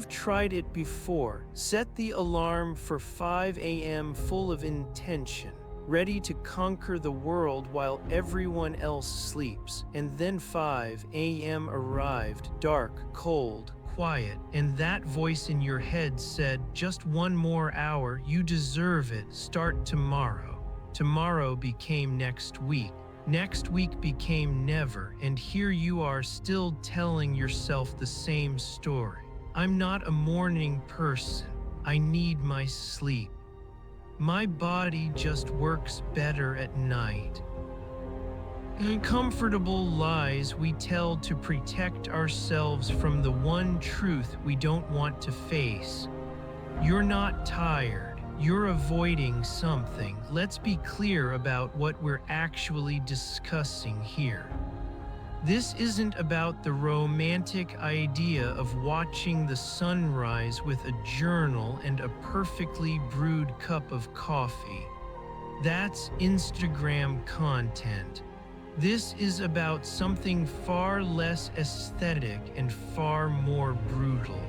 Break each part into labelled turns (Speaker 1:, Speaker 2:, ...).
Speaker 1: You've tried it before. Set the alarm for 5 a.m. full of intention, ready to conquer the world while everyone else sleeps. And then 5 a.m. arrived, dark, cold, quiet, and that voice in your head said, "Just one more hour, you deserve it, start tomorrow." Tomorrow became next week. Next week became never, and here you are still telling yourself the same story. I'm not a morning person. I need my sleep. My body just works better at night. Uncomfortable lies we tell to protect ourselves from the one truth we don't want to face. You're not tired. You're avoiding something. Let's be clear about what we're actually discussing here. This isn't about the romantic idea of watching the sunrise with a journal and a perfectly brewed cup of coffee. That's Instagram content. This is about something far less aesthetic and far more brutal.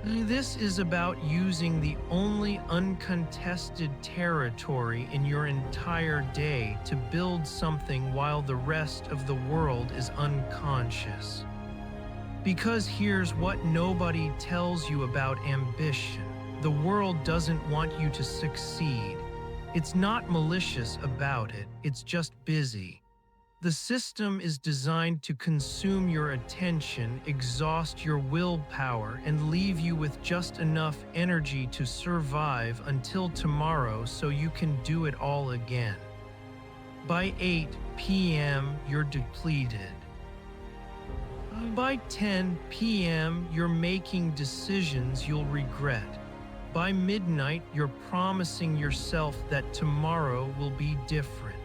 Speaker 1: This is about using the only uncontested territory in your entire day to build something while the rest of the world is unconscious. Because here's what nobody tells you about ambition. The world doesn't want you to succeed. It's not malicious about it, it's just busy. The system is designed to consume your attention, exhaust your willpower, and leave you with just enough energy to survive until tomorrow so you can do it all again. By 8 p.m., you're depleted. By 10 p.m., you're making decisions you'll regret. By midnight, you're promising yourself that tomorrow will be different.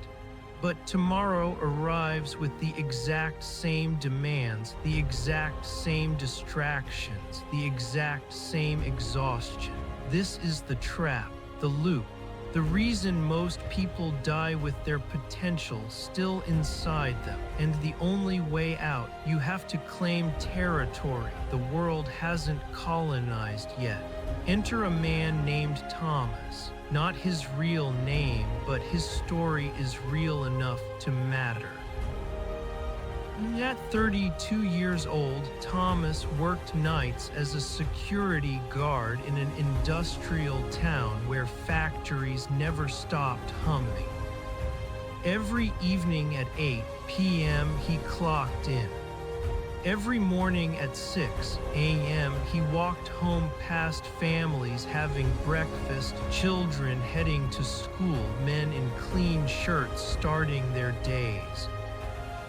Speaker 1: But tomorrow arrives with the exact same demands, the exact same distractions, the exact same exhaustion. This is the trap, the loop. The reason most people die with their potential still inside them, and the only way out, you have to claim territory the world hasn't colonized yet. Enter a man named Thomas. Not his real name, but his story is real enough to matter. At 32 years old, Thomas worked nights as a security guard in an industrial town where factories never stopped humming. Every evening at 8 p.m. he clocked in. Every morning at 6 a.m. he walked home past families having breakfast, children heading to school, men in clean shirts starting their days.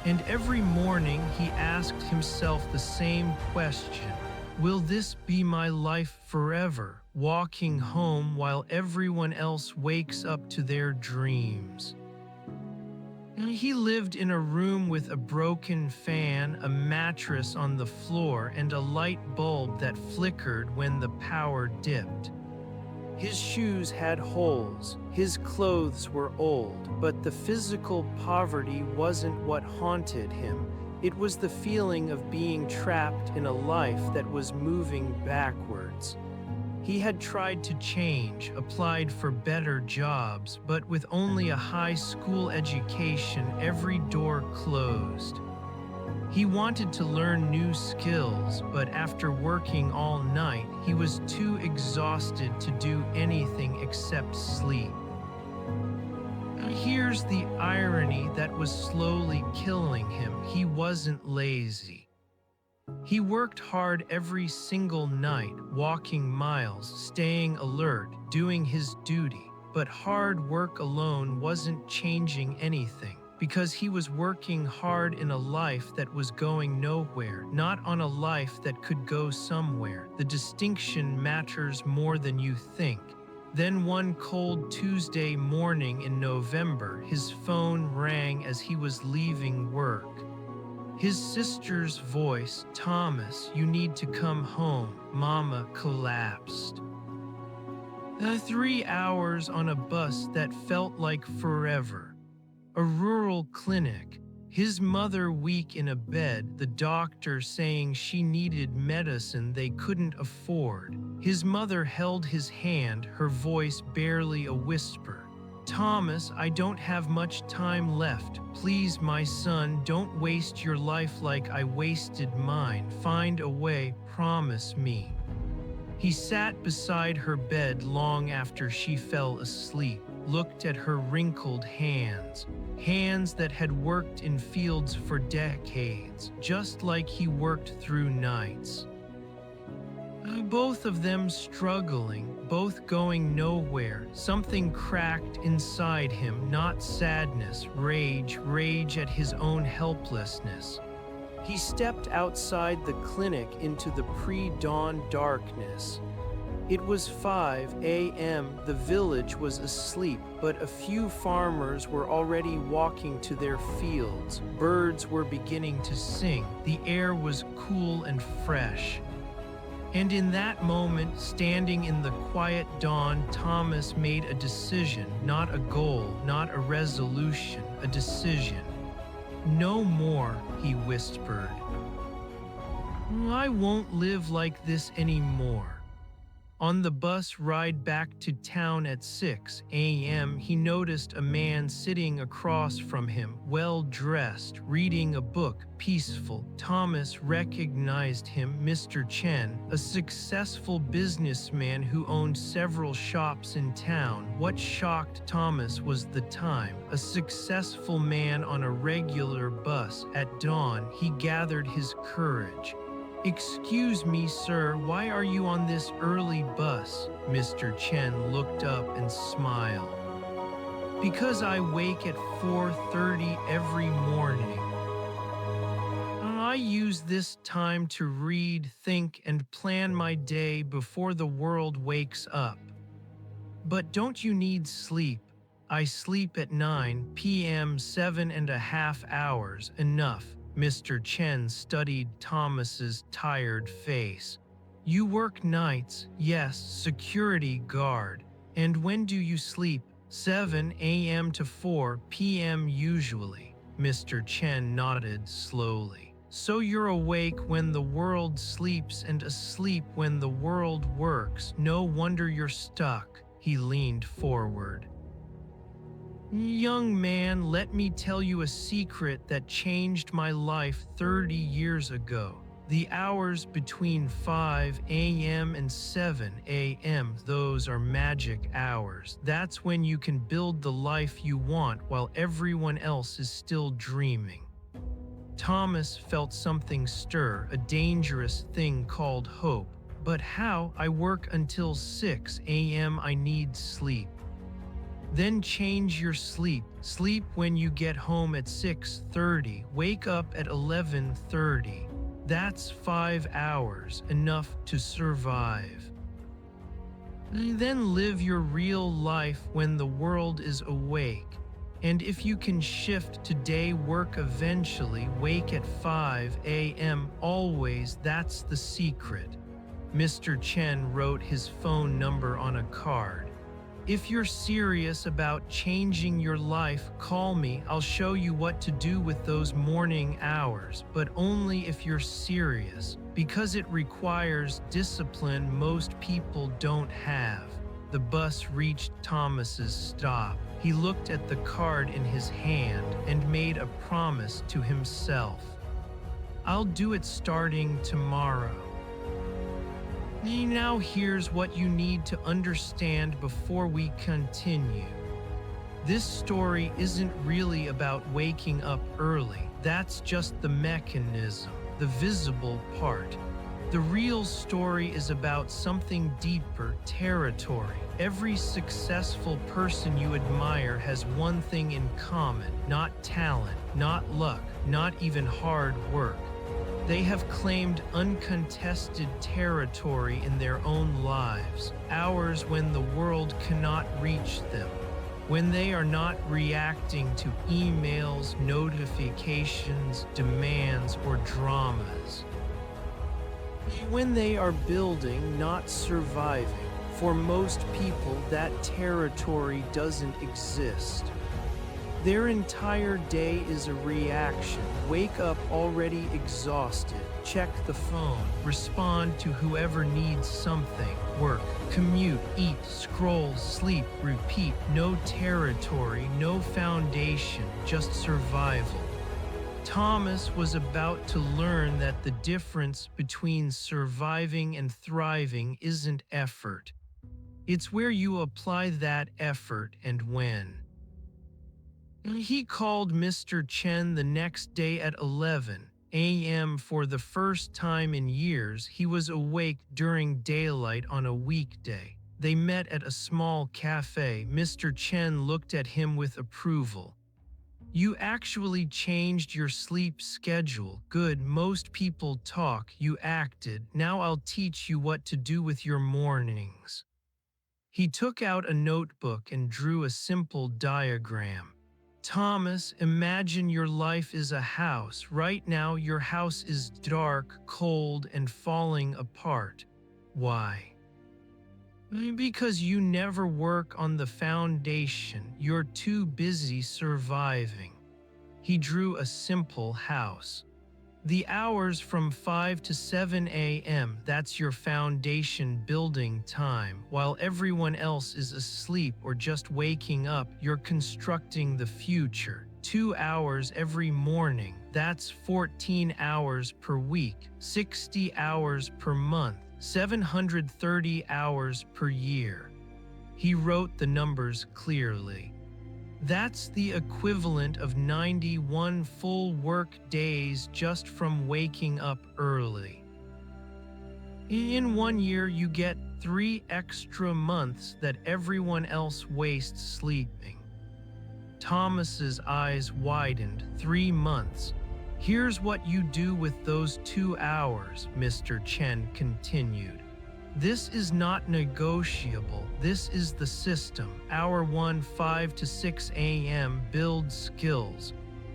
Speaker 1: And every morning he asked himself the same question: will this be my life forever? Walking home while everyone else wakes up to their dreams. He lived in a room with a broken fan, a mattress on the floor, and a light bulb that flickered when the power dipped. His shoes had holes, his clothes were old, but the physical poverty wasn't what haunted him. It was the feeling of being trapped in a life that was moving backwards. He had tried to change, applied for better jobs, but with only a high school education, every door closed. He wanted to learn new skills, but after working all night, he was too exhausted to do anything except sleep. Here's the irony that was slowly killing him. He wasn't lazy. He worked hard every single night, walking miles, staying alert, doing his duty. But hard work alone wasn't changing anything, because he was working hard in a life that was going nowhere, not on a life that could go somewhere. The distinction matters more than you think. Then one cold Tuesday morning in November, his phone rang as he was leaving work. His sister's voice: "Thomas, you need to come home." Mama collapsed. 3 hours on a bus that felt like forever. A rural clinic. His mother weak in a bed, the doctor saying she needed medicine they couldn't afford. His mother held his hand, her voice barely a whisper. Thomas, I don't have much time left. Please, my son, don't waste your life like I wasted mine. Find a way, promise me. He sat beside her bed long after she fell asleep, looked at her wrinkled hands, hands that had worked in fields for decades, just like he worked through nights. Both of them struggling, both going nowhere. Something cracked inside him, not sadness, rage at his own helplessness. He stepped outside the clinic into the pre-dawn darkness. It was 5 a.m. The village was asleep, but a few farmers were already walking to their fields. Birds were beginning to sing. The air was cool and fresh. And in that moment, standing in the quiet dawn, Thomas made a decision, not a goal, not a resolution, a decision. No more, he whispered. I won't live like this anymore. On the bus ride back to town at 6 a.m., he noticed a man sitting across from him, well-dressed, reading a book, peaceful. Thomas recognized him, Mr. Chen, a successful businessman who owned several shops in town. What shocked Thomas was the time. A successful man on a regular bus. At dawn, he gathered his courage. Excuse me, sir, why are you on this early bus? Mr. Chen looked up and smiled. Because I wake at 4:30 every morning. I use this time to read, think, and plan my day before the world wakes up. But don't you need sleep? I sleep at 9 p.m., 7.5 hours, enough. Mr. Chen studied Thomas's tired face. You work nights, yes, security guard. And when do you sleep? 7 a.m. to 4 p.m. usually. Mr. Chen nodded slowly. So you're awake when the world sleeps and asleep when the world works. No wonder you're stuck. He leaned forward. Young man, let me tell you a secret that changed my life 30 years ago. The hours between 5 a.m. and 7 a.m., those are magic hours. That's when you can build the life you want while everyone else is still dreaming. Thomas felt something stir, a dangerous thing called hope. But how? I work until 6 a.m. I need sleep. Then change your sleep. Sleep when you get home at 6:30. Wake up at 11:30. That's 5 hours, enough to survive. Then live your real life when the world is awake. And if you can shift to day work eventually, wake at 5 a.m. always, that's the secret. Mr. Chen wrote his phone number on a card. If you're serious about changing your life, call me. I'll show you what to do with those morning hours, but only if you're serious, because it requires discipline most people don't have. The bus reached Thomas's stop. He looked at the card in his hand and made a promise to himself. I'll do it starting tomorrow. Now here's what you need to understand before we continue. This story isn't really about waking up early. That's just the mechanism, the visible part. The real story is about something deeper, territory. Every successful person you admire has one thing in common, not talent, not luck, not even hard work. They have claimed uncontested territory in their own lives, hours when the world cannot reach them, when they are not reacting to emails, notifications, demands, or dramas. When they are building, not surviving. For most people, that territory doesn't exist. Their entire day is a reaction. Wake up already exhausted, check the phone, respond to whoever needs something, work, commute, eat, scroll, sleep, repeat. No territory, no foundation, just survival. Thomas was about to learn that the difference between surviving and thriving isn't effort. It's where you apply that effort and when. He called Mr. Chen the next day at 11 a.m. For the first time in years, he was awake during daylight on a weekday. They met at a small cafe. Mr. Chen looked at him with approval. You actually changed your sleep schedule. Good, most people talk, you acted. Now I'll teach you what to do with your mornings. He took out a notebook and drew a simple diagram. Thomas, imagine your life is a house. Right now your house is dark, cold, and falling apart. Why? Because you never work on the foundation. You're too busy surviving. He drew a simple house. The hours from 5 to 7 a.m., that's your foundation building time. While everyone else is asleep or just waking up, you're constructing the future. 2 hours every morning, that's 14 hours per week, 60 hours per month, 730 hours per year. He wrote the numbers clearly. That's the equivalent of 91 full work days just from waking up early. In 1 year, you get 3 extra months that everyone else wastes sleeping. Thomas's eyes widened. 3 months. Here's what you do with those 2 hours, Mr. Chen continued. This is not negotiable. This is the system. Hour 1, 5 to 6 a.m. Build skills.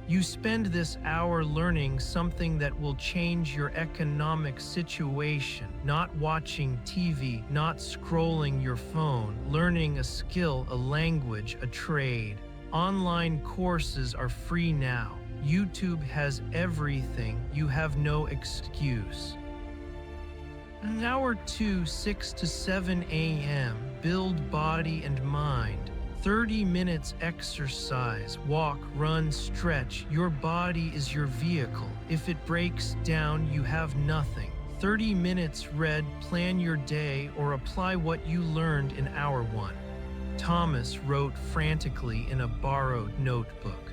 Speaker 1: You spend this hour learning something that will change your economic situation, not watching TV, not scrolling your phone, learning a skill, a language, a trade. Online courses are free now. YouTube has everything. You have no excuse. Hour 2, 6 to 7 a.m. Build body and mind. 30 minutes exercise, walk, run, stretch. Your body is your vehicle. If it breaks down, you have nothing. 30 minutes read, plan your day or apply what you learned in hour 1. Thomas wrote frantically in a borrowed notebook.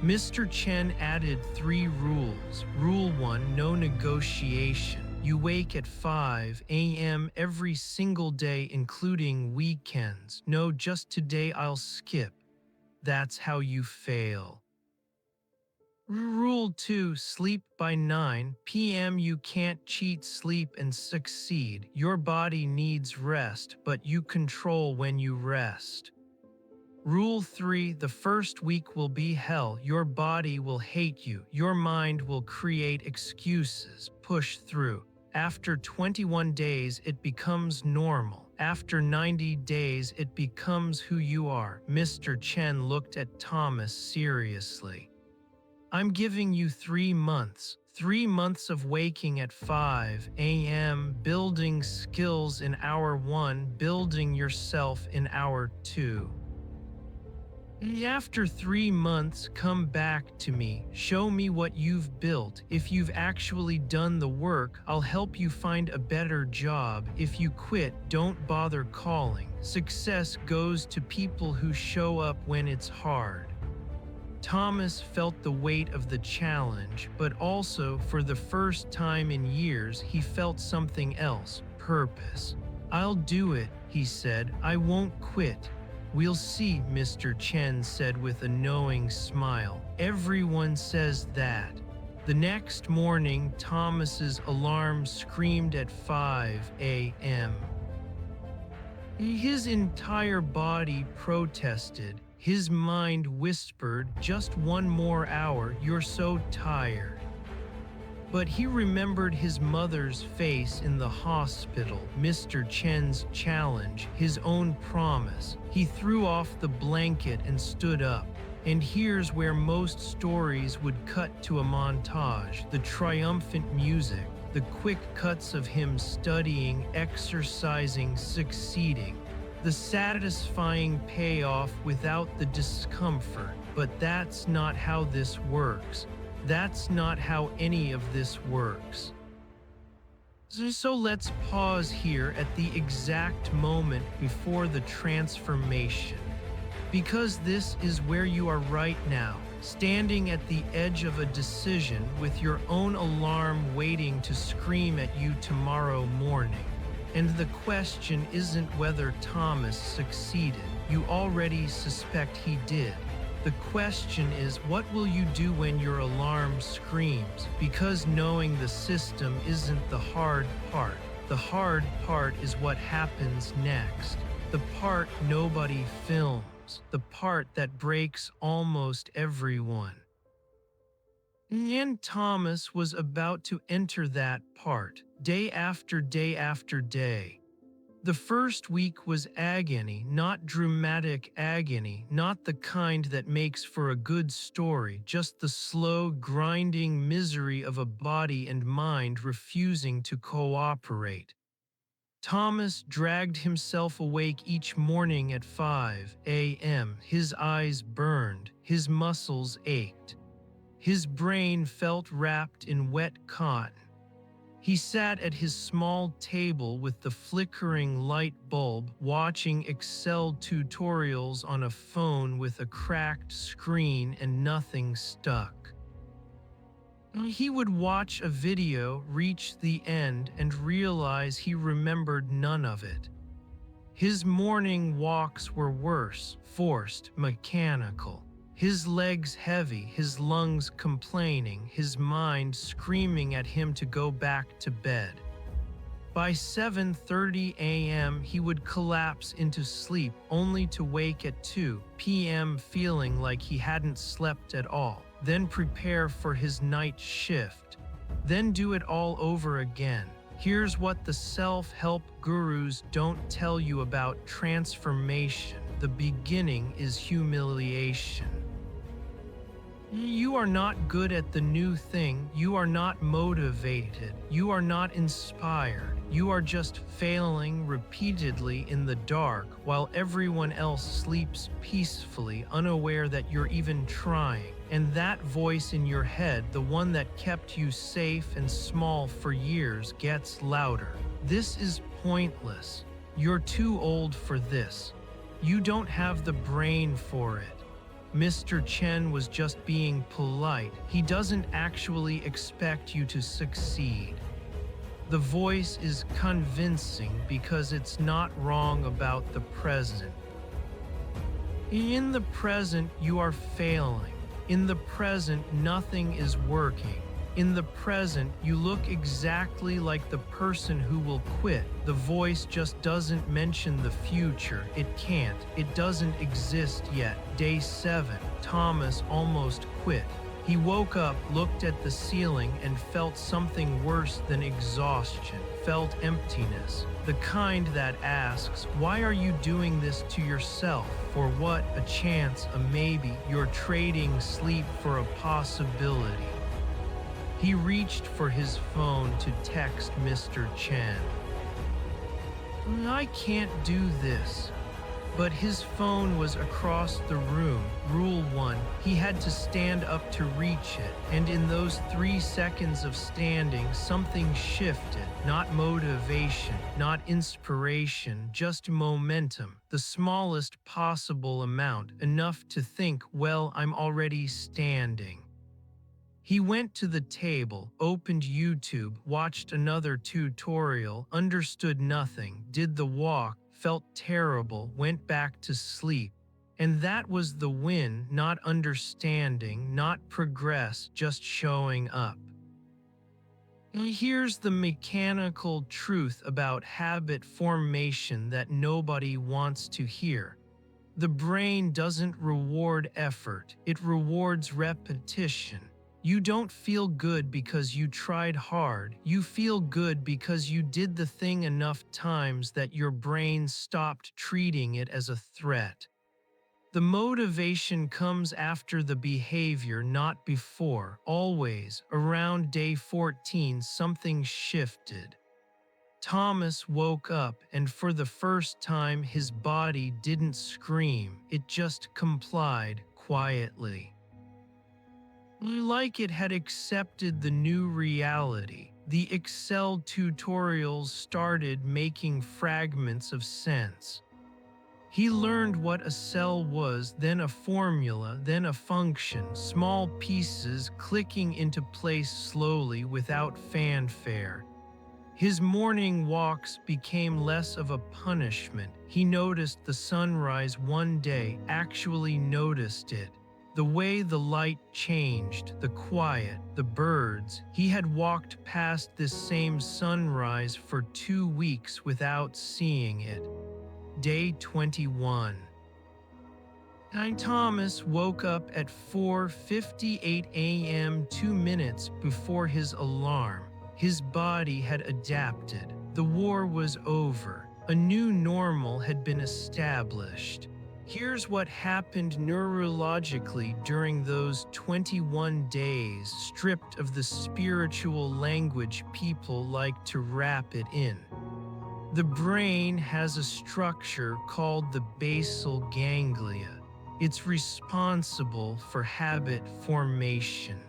Speaker 1: Mr. Chen added 3 rules. Rule 1, no negotiation. You wake at 5 a.m. every single day, including weekends. No, just today I'll skip. That's how you fail. Rule 2, sleep by 9 p.m. You can't cheat sleep and succeed. Your body needs rest, but you control when you rest. Rule 3, the first week will be hell. Your body will hate you. Your mind will create excuses. Push through. After 21 days, it becomes normal. After 90 days, it becomes who you are. Mr. Chen looked at Thomas seriously. I'm giving you 3 months. 3 months of waking at 5 a.m., building skills in hour 1, building yourself in hour 2. After 3 months, come back to me. Show me what you've built. If you've actually done the work, I'll help you find a better job. If you quit, don't bother calling. Success goes to people who show up when it's hard. Thomas felt the weight of the challenge, but also, for the first time in years, he felt something else, purpose. I'll do it, he said. I won't quit. We'll see, Mr. Chen said with a knowing smile. Everyone says that. The next morning, Thomas's alarm screamed at 5 a.m. His entire body protested. His mind whispered, just 1 more hour, you're so tired. But he remembered his mother's face in the hospital, Mr. Chen's challenge, his own promise. He threw off the blanket and stood up. And here's where most stories would cut to a montage: the triumphant music, the quick cuts of him studying, exercising, succeeding, the satisfying payoff without the discomfort. But that's not how this works. That's not how any of this works. So let's pause here at the exact moment before the transformation. Because this is where you are right now, standing at the edge of a decision with your own alarm waiting to scream at you tomorrow morning. And the question isn't whether Thomas succeeded. You already suspect he did. The question is, what will you do when your alarm screams? Because knowing the system isn't the hard part. The hard part is what happens next. The part nobody films. The part that breaks almost everyone. And Thomas was about to enter that part, day after day after day. The first week was agony, not dramatic agony, not the kind that makes for a good story, just the slow, grinding misery of a body and mind refusing to cooperate. Thomas dragged himself awake each morning at 5 a.m. His eyes burned, his muscles ached. His brain felt wrapped in wet cotton. He sat at his small table with the flickering light bulb, watching Excel tutorials on a phone with a cracked screen and nothing stuck. He would watch a video, reach the end, and realize he remembered none of it. His morning walks were worse, forced, mechanical. His legs heavy, his lungs complaining, his mind screaming at him to go back to bed. By 7:30 a.m. he would collapse into sleep, only to wake at 2 p.m. feeling like he hadn't slept at all, then prepare for his night shift, then do it all over again. Here's what the self-help gurus don't tell you about transformation. The beginning is humiliation. You are not good at the new thing. You are not motivated. You are not inspired. You are just failing repeatedly in the dark while everyone else sleeps peacefully, unaware that you're even trying. And that voice in your head, the one that kept you safe and small for years, gets louder. This is pointless. You're too old for this. You don't have the brain for it. Mr. Chen was just being polite. He doesn't actually expect you to succeed. The voice is convincing because it's not wrong about the present. In the present, you are failing. In the present, nothing is working. In the present, you look exactly like the person who will quit. The voice just doesn't mention the future. It can't. It doesn't exist yet. Day 7, Thomas almost quit. He woke up, looked at the ceiling, and felt something worse than exhaustion. Felt emptiness. The kind that asks, why are you doing this to yourself? For what? A chance, a maybe. You're trading sleep for a possibility. He reached for his phone to text Mr. Chen. I can't do this. But his phone was across the room. Rule 1, he had to stand up to reach it. And in those 3 seconds of standing, something shifted. Not motivation, not inspiration, just momentum. The smallest possible amount, enough to think, well, I'm already standing. He went to the table, opened YouTube, watched another tutorial, understood nothing, did the walk, felt terrible, went back to sleep. And that was the win, not understanding, not progress, just showing up. Here's the mechanical truth about habit formation that nobody wants to hear. The brain doesn't reward effort, it rewards repetition. You don't feel good because you tried hard. You feel good because you did the thing enough times that your brain stopped treating it as a threat. The motivation comes after the behavior, not before. Always, around day 14, something shifted. Thomas woke up, and for the first time, his body didn't scream, it just complied quietly. Like it had accepted the new reality. The Excel tutorials started making fragments of sense. He learned what a cell was, then a formula, then a function, small pieces clicking into place slowly without fanfare. His morning walks became less of a punishment. He noticed the sunrise one day, actually noticed it. The way the light changed, the quiet, the birds. He had walked past this same sunrise for 2 weeks without seeing it. Day 21. Thomas woke up at 4:58 a.m., 2 minutes before his alarm. His body had adapted. The war was over. A new normal had been established. Here's what happened neurologically during those 21 days, stripped of the spiritual language people like to wrap it in. The brain has a structure called the basal ganglia. It's responsible for habit formation.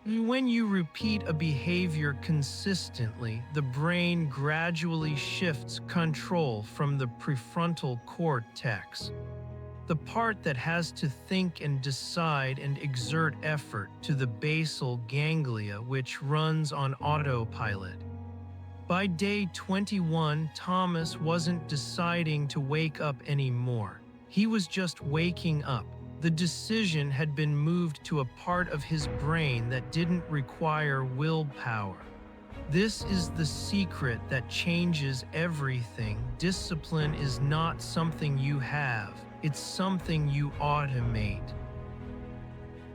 Speaker 1: When you repeat a behavior consistently, the brain gradually shifts control from the prefrontal cortex, the part that has to think and decide and exert effort, to the basal ganglia, which runs on autopilot. By day 21, Thomas wasn't deciding to wake up anymore. He was just waking up. The decision had been moved to a part of his brain that didn't require willpower. This is the secret that changes everything. Discipline is not something you have, it's something you automate.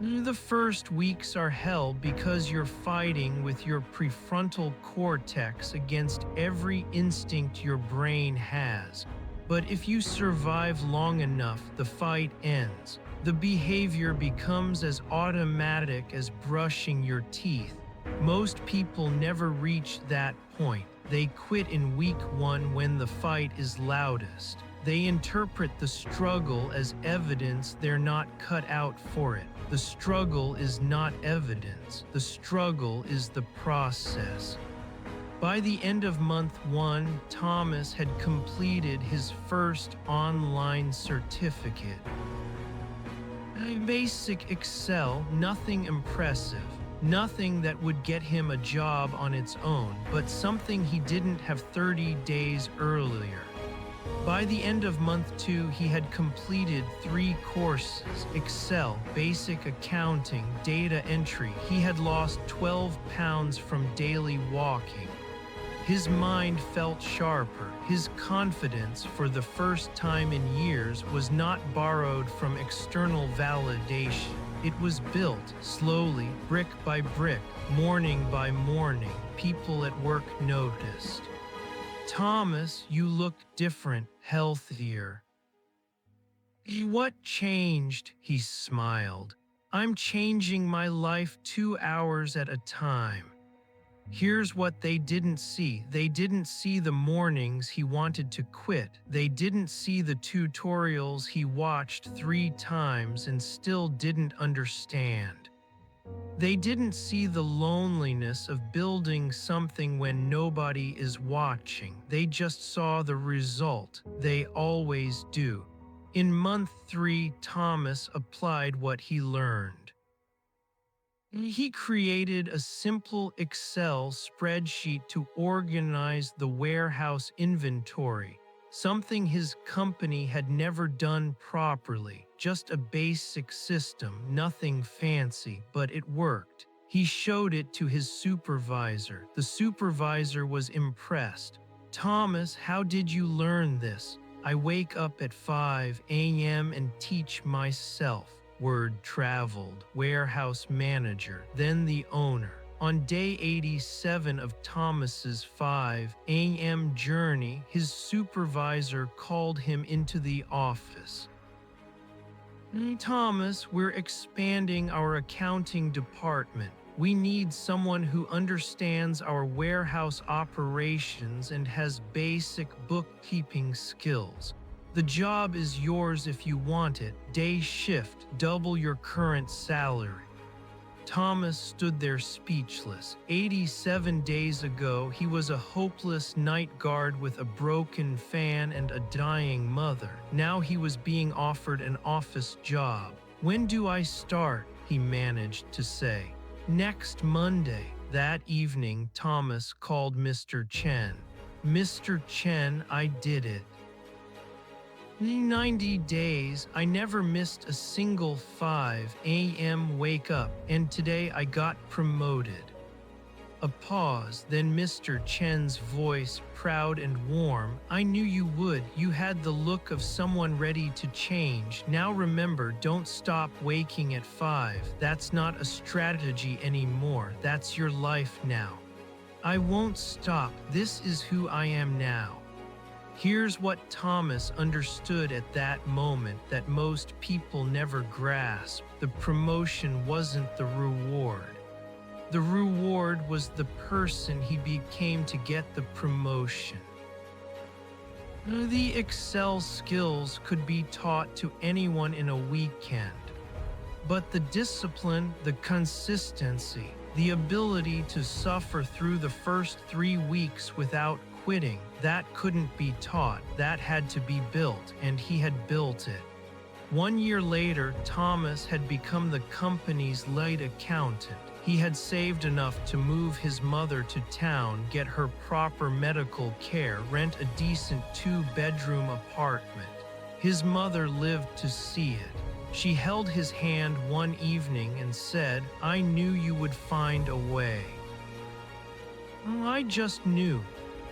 Speaker 1: The first weeks are hell because you're fighting with your prefrontal cortex against every instinct your brain has. But if you survive long enough, the fight ends. The behavior becomes as automatic as brushing your teeth. Most people never reach that point. They quit in week 1 when the fight is loudest. They interpret the struggle as evidence they're not cut out for it. The struggle is not evidence. The struggle is the process. By the end of month 1, Thomas had completed his first online certificate. Basic Excel, nothing impressive, nothing that would get him a job on its own, but something he didn't have 30 days earlier. By the end of month 2, he had completed 3 courses: Excel, basic accounting, data entry. He had lost 12 pounds from daily walking. His mind felt sharper. His confidence, for the first time in years, was not borrowed from external validation. It was built slowly, brick by brick, morning by morning. People at work noticed. Thomas, you look different, healthier. What changed? He smiled. I'm changing my life 2 hours at a time. Here's what they didn't see. They didn't see the mornings he wanted to quit. They didn't see the tutorials he watched 3 times and still didn't understand. They didn't see the loneliness of building something when nobody is watching. They just saw the result. They always do. In month 3, Thomas applied what he learned. He created a simple Excel spreadsheet to organize the warehouse inventory, something his company had never done properly. Just a basic system, nothing fancy, but it worked. He showed it to his supervisor. The supervisor was impressed. Thomas, how did you learn this? I wake up at 5 a.m. and teach myself. Word traveled. Warehouse manager, then the owner. On day 87 of Thomas's 5 a.m. journey, his supervisor called him into the office. Thomas, we're expanding our accounting department. We need someone who understands our warehouse operations and has basic bookkeeping skills. The job is yours if you want it. Day shift, double your current salary. Thomas stood there speechless. 87 days ago, he was a hopeless night guard with a broken fan and a dying mother. Now he was being offered an office job. "When do I start?" he managed to say. "Next Monday." That evening, Thomas called Mr. Chen. "Mr. Chen, I did it. 90 days, I never missed a single 5 a.m. wake up, and today I got promoted." A pause, then Mr. Chen's voice, proud and warm. "I knew you would. You had the look of someone ready to change. Now remember, don't stop waking at 5. That's not a strategy anymore. That's your life now." "I won't stop. This is who I am now." Here's what Thomas understood at that moment that most people never grasp. The promotion wasn't the reward. The reward was the person he became to get the promotion. The Excel skills could be taught to anyone in a weekend. But the discipline, the consistency, the ability to suffer through the first 3 weeks without quitting, that couldn't be taught. That had to be built, and he had built it. 1 year later, Thomas had become the company's lead accountant. He had saved enough to move his mother to town, get her proper medical care, rent a decent 2-bedroom apartment. His mother lived to see it. She held his hand one evening and said, "I knew you would find a way." I just knew.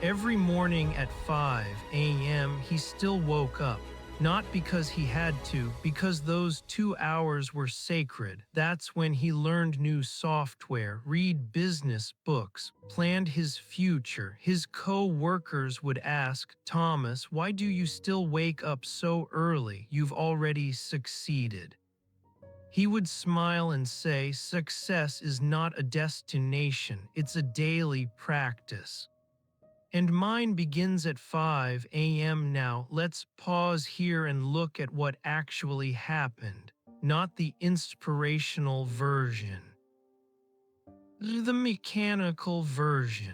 Speaker 1: Every morning at 5 a.m. he still woke up. Not because he had to, because those 2 hours were sacred. That's when he learned new software, read business books, planned his future. His co-workers would ask, "Thomas, why do you still wake up so early? You've already succeeded." He would smile and say, "Success is not a destination, it's a daily practice." And mine begins at 5 a.m. now. Let's pause here and look at what actually happened, not the inspirational version. The mechanical version.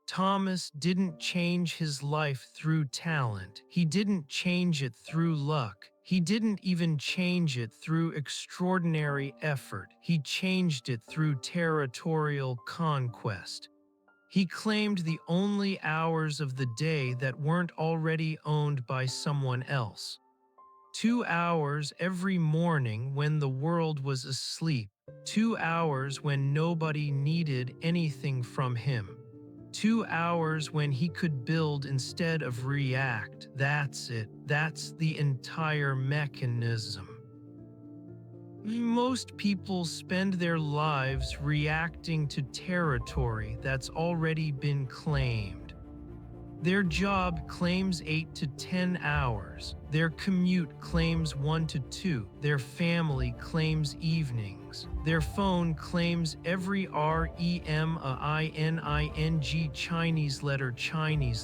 Speaker 1: Thomas didn't change his life through talent. He didn't change it through luck. He didn't even change it through extraordinary effort. He changed it through territorial conquest. He claimed the only hours of the day that weren't already owned by someone else. 2 hours every morning when the world was asleep. 2 hours when nobody needed anything from him. 2 hours when he could build instead of react. That's it. That's the entire mechanism. Most people spend their lives reacting to territory that's already been claimed. Their job claims 8 to 10 hours. Their commute claims 1 to 2. Their family claims evenings. Their phone claims every REMAINING Chinese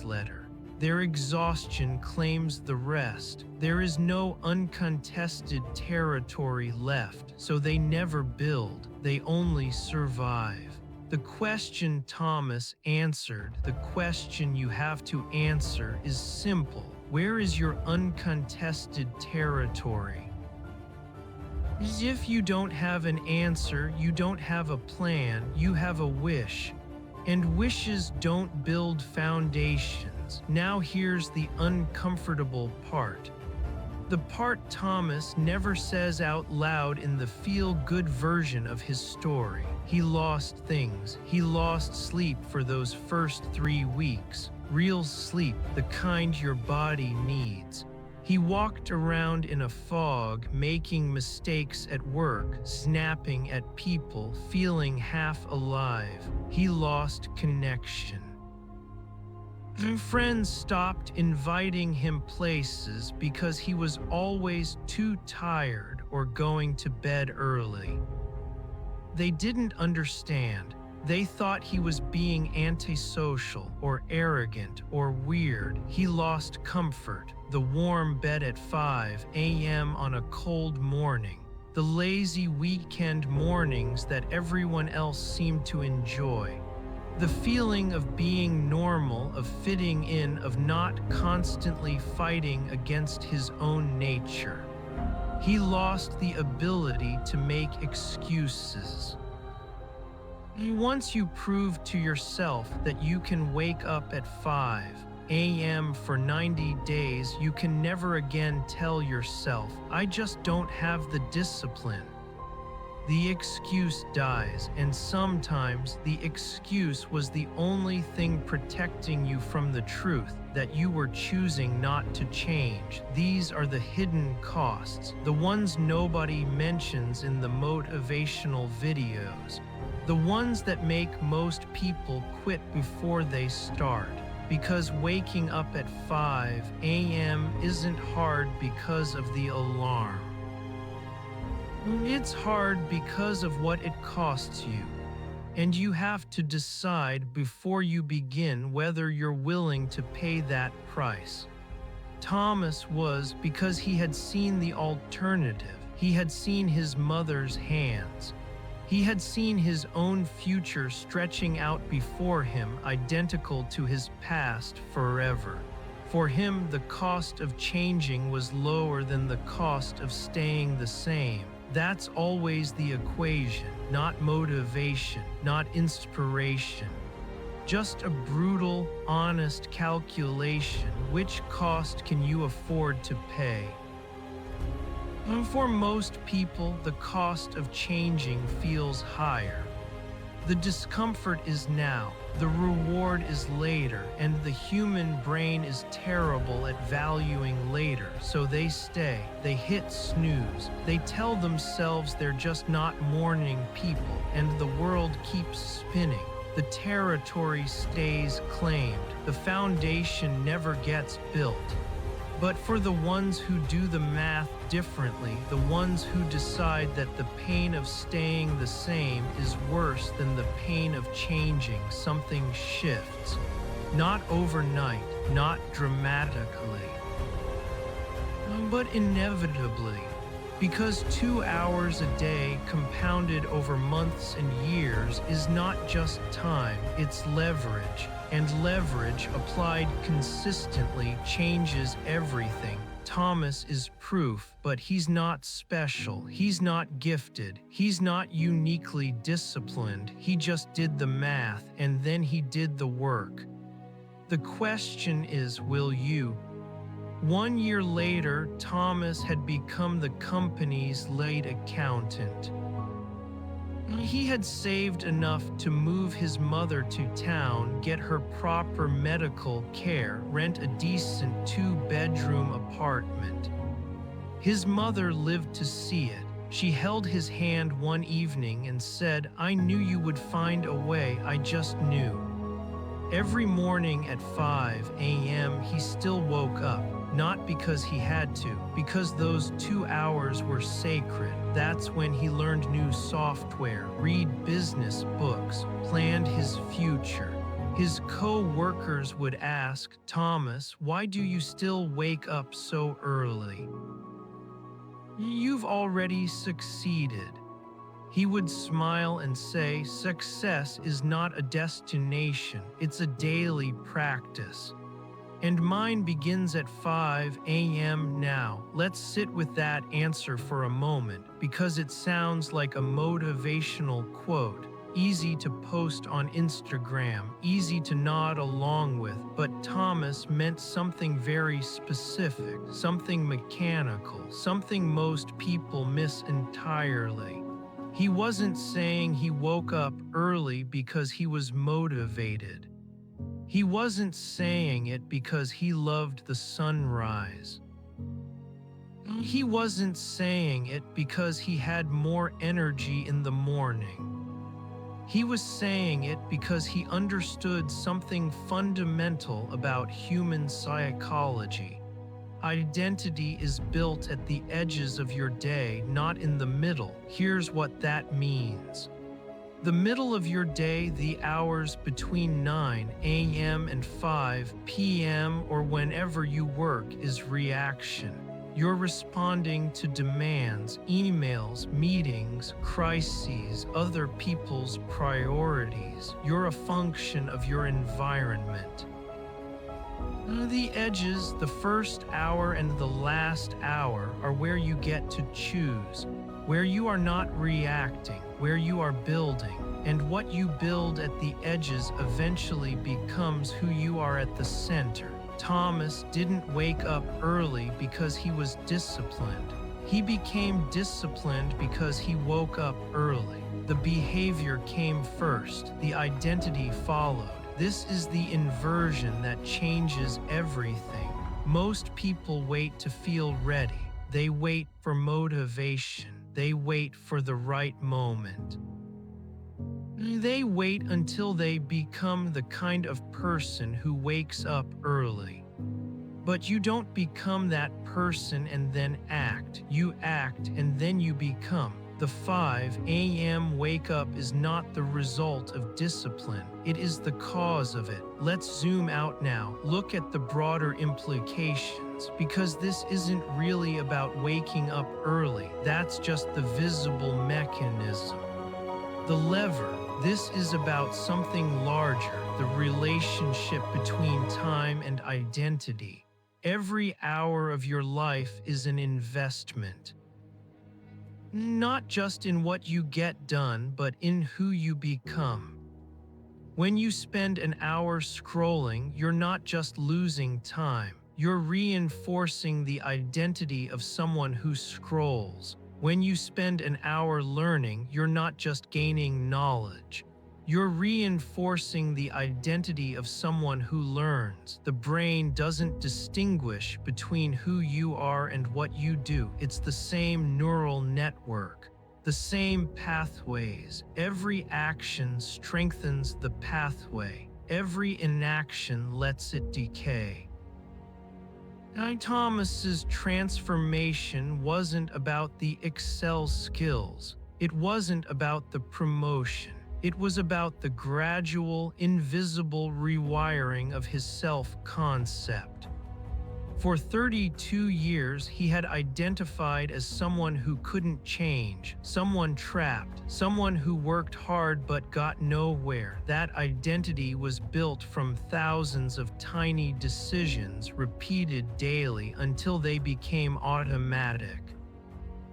Speaker 1: letter. Their exhaustion claims the rest. There is no uncontested territory left, so they never build, they only survive. The question Thomas answered, the question you have to answer, is simple. Where is your uncontested territory? If you don't have an answer, you don't have a plan, you have a wish. And wishes don't build foundations. Now here's the uncomfortable part. The part Thomas never says out loud in the feel-good version of his story. He lost things. He lost sleep for those first 3 weeks. Real sleep, the kind your body needs. He walked around in a fog, making mistakes at work, snapping at people, feeling half alive. He lost connection. Friends stopped inviting him places because he was always too tired or going to bed early. They didn't understand. They thought he was being antisocial or arrogant or weird. He lost comfort, the warm bed at 5 a.m. on a cold morning, the lazy weekend mornings that everyone else seemed to enjoy. The feeling of being normal, of fitting in, of not constantly fighting against his own nature. He lost the ability to make excuses. Once you prove to yourself that you can wake up at 5 a.m. for 90 days, you can never again tell yourself, I just don't have the discipline. The excuse dies, and sometimes the excuse was the only thing protecting you from the truth that you were choosing not to change. These are the hidden costs, the ones nobody mentions in the motivational videos, the ones that make most people quit before they start. Because waking up at 5 a.m. isn't hard because of the alarm. It's hard because of what it costs you, and you have to decide before you begin whether you're willing to pay that price. Thomas was, because he had seen the alternative. He had seen his mother's hands. He had seen his own future stretching out before him, identical to his past forever. For him, the cost of changing was lower than the cost of staying the same. That's always the equation, not motivation, not inspiration. Just a brutal, honest calculation. Which cost can you afford to pay? For most people, the cost of changing feels higher. The discomfort is now, the reward is later, and the human brain is terrible at valuing later, so they stay, they hit snooze, they tell themselves they're just not morning people, and the world keeps spinning. The territory stays claimed, the foundation never gets built. But for the ones who do the math differently, the ones who decide that the pain of staying the same is worse than the pain of changing, something shifts. Not overnight, not dramatically, but inevitably. Because 2 hours a day compounded over months and years is not just time, it's leverage. And leverage applied consistently changes everything. Thomas is proof, but he's not special. He's not gifted. He's not uniquely disciplined. He just did the math, and then he did the work. The question is, will you? 1 year later, Thomas had become the company's lead accountant. He had saved enough to move his mother to town, get her proper medical care, rent a decent 2-bedroom apartment. His mother lived to see it. She held his hand one evening and said, I knew you would find a way, I just knew. Every morning at 5 a.m. he still woke up. Not because he had to, because those 2 hours were sacred. That's when he learned new software, read business books, planned his future. His co-workers would ask, Thomas, why do you still wake up so early? You've already succeeded. He would smile and say, success is not a destination, it's a daily practice. And mine begins at 5 a.m. now. Let's sit with that answer for a moment, because it sounds like a motivational quote, easy to post on Instagram, easy to nod along with, but Thomas meant something very specific, something mechanical, something most people miss entirely. He wasn't saying he woke up early because he was motivated. He wasn't saying it because he loved the sunrise. He wasn't saying it because he had more energy in the morning. He was saying it because he understood something fundamental about human psychology. Identity is built at the edges of your day, not in the middle. Here's what that means. The middle of your day, the hours between 9 a.m. and 5 p.m. or whenever you work, is reaction. You're responding to demands, emails, meetings, crises, other people's priorities. You're a function of your environment. The edges, the first hour and the last hour, are where you get to choose, where you are not reacting, where you are building, and what you build at the edges eventually becomes who you are at the center. Thomas didn't wake up early because he was disciplined. He became disciplined because he woke up early. The behavior came first, the identity followed. This is the inversion that changes everything. Most people wait to feel ready. They wait for motivation. They wait for the right moment. They wait until they become the kind of person who wakes up early. But you don't become that person and then act. You act and then you become. The 5 a.m. wake up is not the result of discipline. It is the cause of it. Let's zoom out now. Look at the broader implications, because this isn't really about waking up early. That's just the visible mechanism. The lever. This is about something larger, the relationship between time and identity. Every hour of your life is an investment. Not just in what you get done, but in who you become. When you spend an hour scrolling, you're not just losing time. You're reinforcing the identity of someone who scrolls. When you spend an hour learning, you're not just gaining knowledge. You're reinforcing the identity of someone who learns. The brain doesn't distinguish between who you are and what you do. It's the same neural network, the same pathways. Every action strengthens the pathway. Every inaction lets it decay. Thomas's transformation wasn't about the Excel skills. It wasn't about the promotion. It was about the gradual, invisible rewiring of his self-concept. For 32 years, he had identified as someone who couldn't change, someone trapped, someone who worked hard but got nowhere. That identity was built from thousands of tiny decisions repeated daily until they became automatic.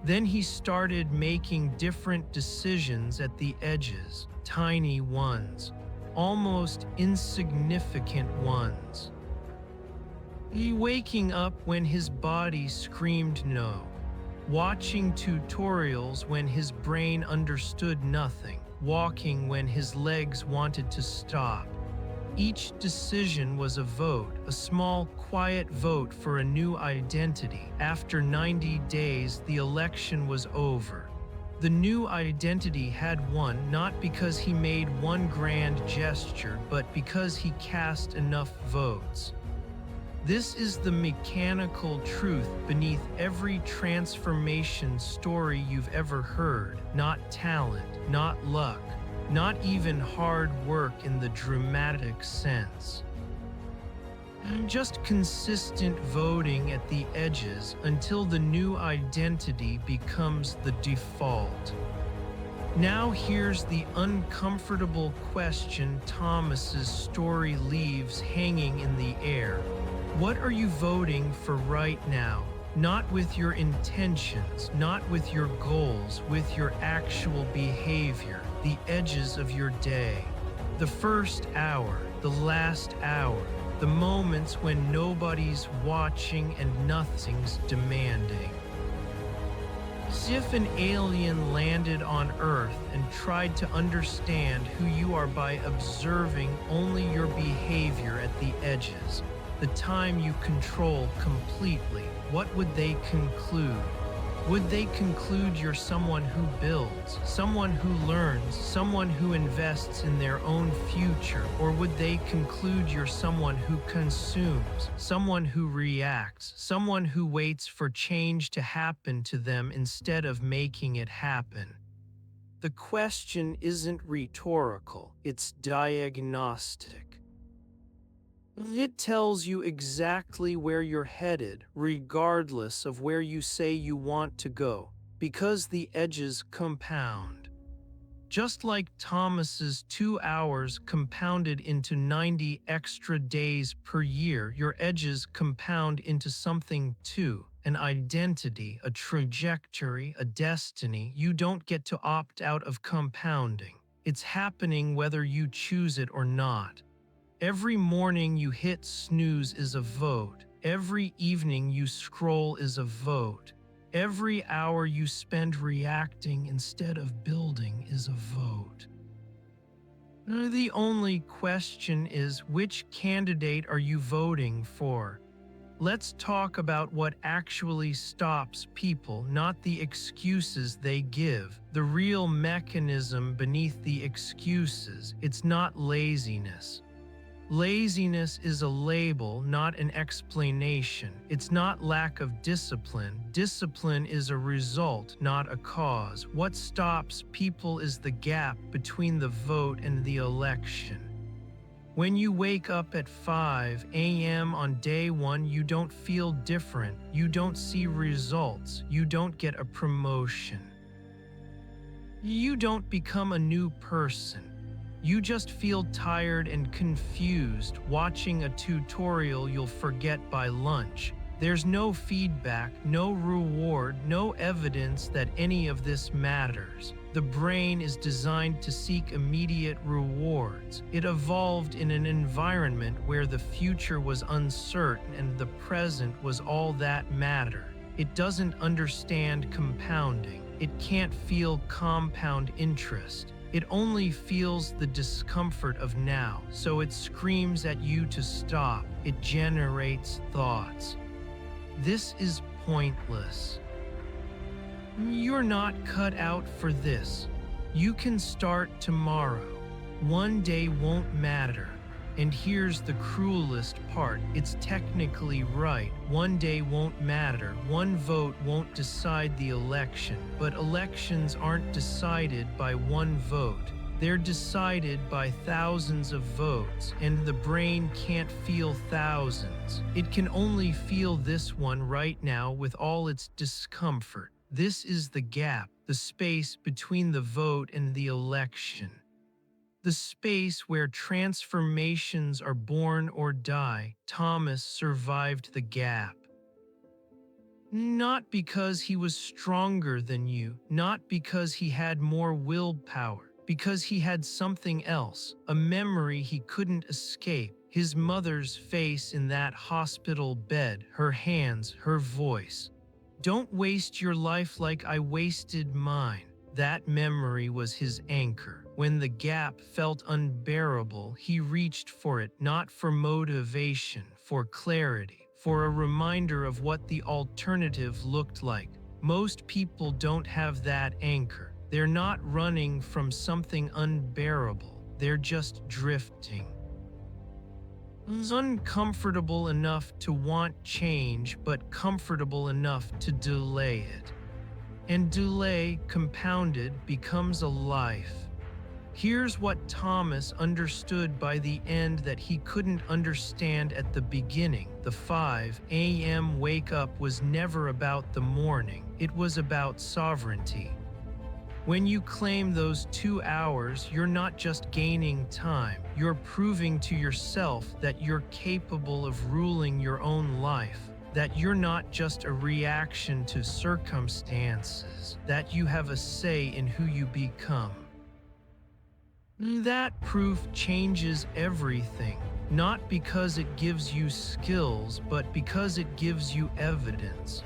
Speaker 1: Then he started making different decisions at the edges, tiny ones, almost insignificant ones. Waking up when his body screamed no, watching tutorials when his brain understood nothing, walking when his legs wanted to stop. Each decision was a vote, a small, quiet vote for a new identity. After 90 days, the election was over. The new identity had won not because he made one grand gesture, but because he cast enough votes. This is the mechanical truth beneath every transformation story you've ever heard. Not talent, not luck, not even hard work in the dramatic sense. Just consistent voting at the edges until the new identity becomes the default. Now here's the uncomfortable question Thomas's story leaves hanging in the air. What are you voting for right now? Not with your intentions, not with your goals, with your actual behavior, the edges of your day. The first hour, the last hour, the moments when nobody's watching and nothing's demanding. As if an alien landed on Earth and tried to understand who you are by observing only your behavior at the edges, the time you control completely, what would they conclude? Would they conclude you're someone who builds, someone who learns, someone who invests in their own future? Or would they conclude you're someone who consumes, someone who reacts, someone who waits for change to happen to them instead of making it happen? The question isn't rhetorical, it's diagnostic. It tells you exactly where you're headed, regardless of where you say you want to go, because the edges compound. Just like Thomas's 2 hours compounded into 90 extra days per year, your edges compound into something too, an identity, a trajectory, a destiny. You don't get to opt out of compounding. It's happening whether you choose it or not. Every morning you hit snooze is a vote. Every evening you scroll is a vote. Every hour you spend reacting instead of building is a vote. The only question is, which candidate are you voting for? Let's talk about what actually stops people, not the excuses they give. The real mechanism beneath the excuses. It's not laziness. Laziness is a label, not an explanation. It's not lack of discipline. Discipline is a result, not a cause. What stops people is the gap between the vote and the election. When you wake up at 5 a.m. on day one, you don't feel different. You don't see results. You don't get a promotion. You don't become a new person. You just feel tired and confused, watching a tutorial you'll forget by lunch. There's no feedback, no reward, no evidence that any of this matters. The brain is designed to seek immediate rewards. It evolved in an environment where the future was uncertain and the present was all that mattered. It doesn't understand compounding. It can't feel compound interest. It only feels the discomfort of now, so it screams at you to stop. It generates thoughts. This is pointless. You're not cut out for this. You can start tomorrow. One day won't matter. And here's the cruelest part, it's technically right. One day won't matter. One vote won't decide the election. But elections aren't decided by one vote. They're decided by thousands of votes, and the brain can't feel thousands. It can only feel this one right now with all its discomfort. This is the gap, the space between the vote and the election. The space where transformations are born or die. Thomas survived the gap. Not because he was stronger than you, not because he had more willpower, because he had something else, a memory he couldn't escape. His mother's face in that hospital bed, her hands, her voice. Don't waste your life like I wasted mine. That memory was his anchor. When the gap felt unbearable, he reached for it, not for motivation, for clarity, for a reminder of what the alternative looked like. Most people don't have that anchor. They're not running from something unbearable. They're just drifting. It's uncomfortable enough to want change, but comfortable enough to delay it. And delay, compounded, becomes a life. Here's what Thomas understood by the end that he couldn't understand at the beginning. The 5 a.m. wake-up was never about the morning. It was about sovereignty. When you claim those 2 hours, you're not just gaining time. You're proving to yourself that you're capable of ruling your own life. That you're not just a reaction to circumstances. That you have a say in who you become. That proof changes everything, not because it gives you skills, but because it gives you evidence.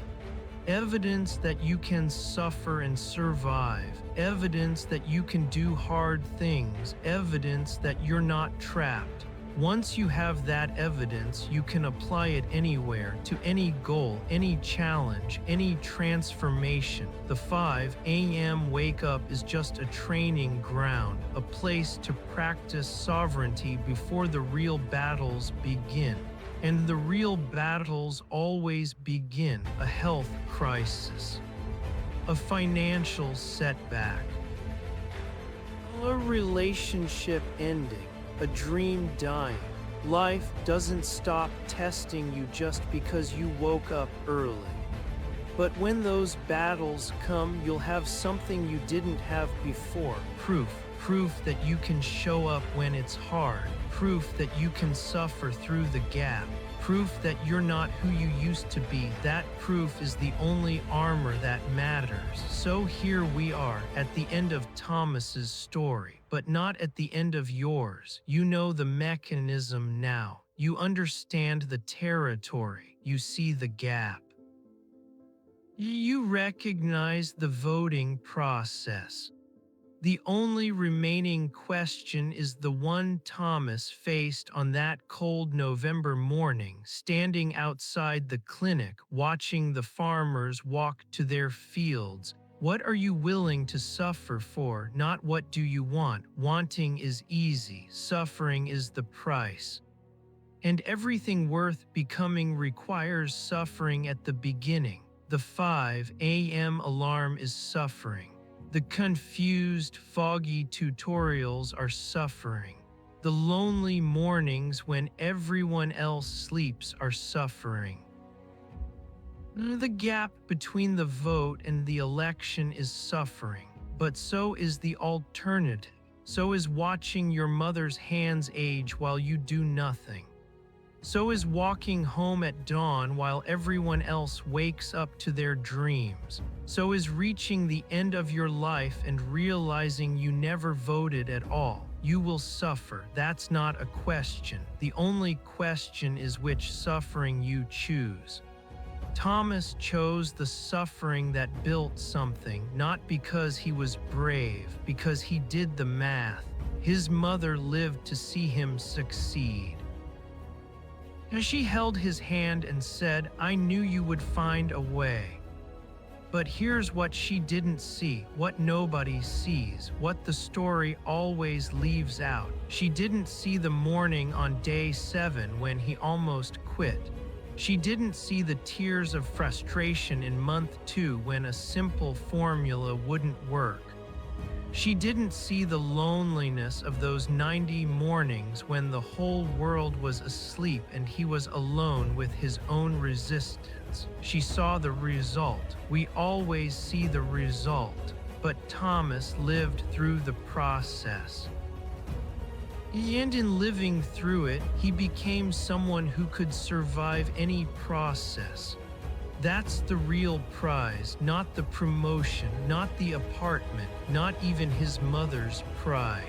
Speaker 1: Evidence that you can suffer and survive. Evidence that you can do hard things. Evidence that you're not trapped. Once you have that evidence, you can apply it anywhere, to any goal, any challenge, any transformation. The 5 a.m. wake up is just a training ground, a place to practice sovereignty before the real battles begin. And the real battles always begin: a health crisis, a financial setback, a relationship ending, a dream dying. Life doesn't stop testing you just because you woke up early. But when those battles come, you'll have something you didn't have before. Proof that you can show up when it's hard. Proof that you can suffer through the gap. Proof that you're not who you used to be. That proof is the only armor that matters. So here we are, at the end of Thomas's story, but not at the end of yours. You know the mechanism now. You understand the territory. You see the gap. You recognize the voting process. The only remaining question is the one Thomas faced on that cold November morning, standing outside the clinic, watching the farmers walk to their fields. What are you willing to suffer for? Not what do you want. Wanting is easy, suffering is the price. And everything worth becoming requires suffering at the beginning. The 5 a.m. alarm is suffering. The confused, foggy tutorials are suffering. The lonely mornings when everyone else sleeps are suffering. The gap between the vote and the election is suffering, but so is the alternative. So is watching your mother's hands age while you do nothing. So is walking home at dawn while everyone else wakes up to their dreams. So is reaching the end of your life and realizing you never voted at all. You will suffer. That's not a question. The only question is which suffering you choose. Thomas chose the suffering that built something, not because he was brave, because he did the math. His mother lived to see him succeed. She held his hand and said, "I knew you would find a way." But here's what she didn't see, what nobody sees, what the story always leaves out. She didn't see the morning on day 7 when he almost quit. She didn't see the tears of frustration in month 2 when a simple formula wouldn't work. She didn't see the loneliness of those 90 mornings when the whole world was asleep and he was alone with his own resistance. She saw the result. We always see the result, but Thomas lived through the process. And in living through it, he became someone who could survive any process. That's the real prize, not the promotion, not the apartment, not even his mother's pride.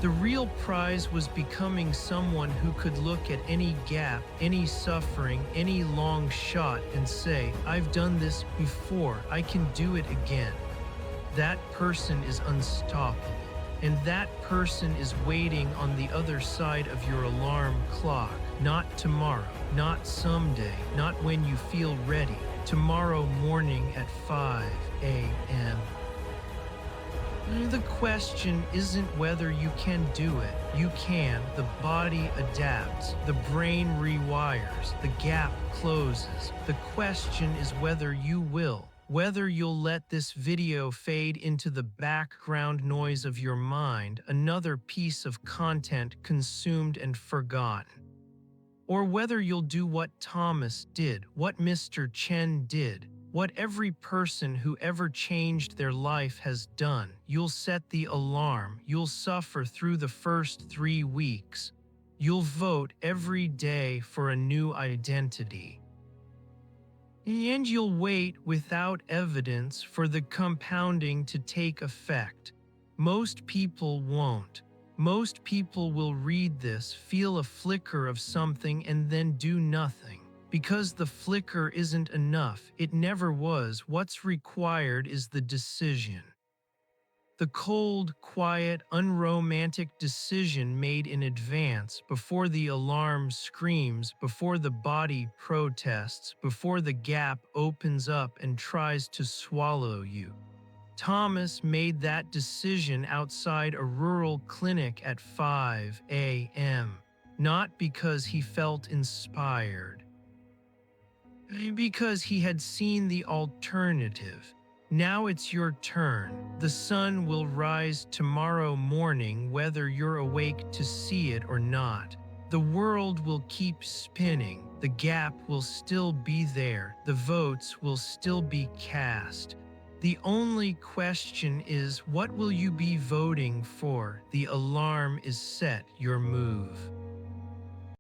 Speaker 1: The real prize was becoming someone who could look at any gap, any suffering, any long shot and say, "I've done this before, I can do it again." That person is unstoppable. And that person is waiting on the other side of your alarm clock. Not tomorrow, not someday, not when you feel ready. Tomorrow morning at 5 a.m. The question isn't whether you can do it. You can. The body adapts. The brain rewires. The gap closes. The question is whether you will. Whether you'll let this video fade into the background noise of your mind, another piece of content consumed and forgotten. Or whether you'll do what Thomas did, what Mr. Chen did, what every person who ever changed their life has done. You'll set the alarm, you'll suffer through the first 3 weeks. You'll vote every day for a new identity. And you'll wait without evidence for the compounding to take effect. Most people won't. Most people will read this, feel a flicker of something, and then do nothing. Because the flicker isn't enough, it never was. What's required is the decision. The cold, quiet, unromantic decision made in advance, before the alarm screams, before the body protests, before the gap opens up and tries to swallow you. Thomas made that decision outside a rural clinic at 5 a.m., not because he felt inspired, because he had seen the alternative. Now it's your turn. The sun will rise tomorrow morning whether you're awake to see it or not. The world will keep spinning. The gap will still be there. The votes will still be cast. The only question is, what will you be voting for? The alarm is set. Your move.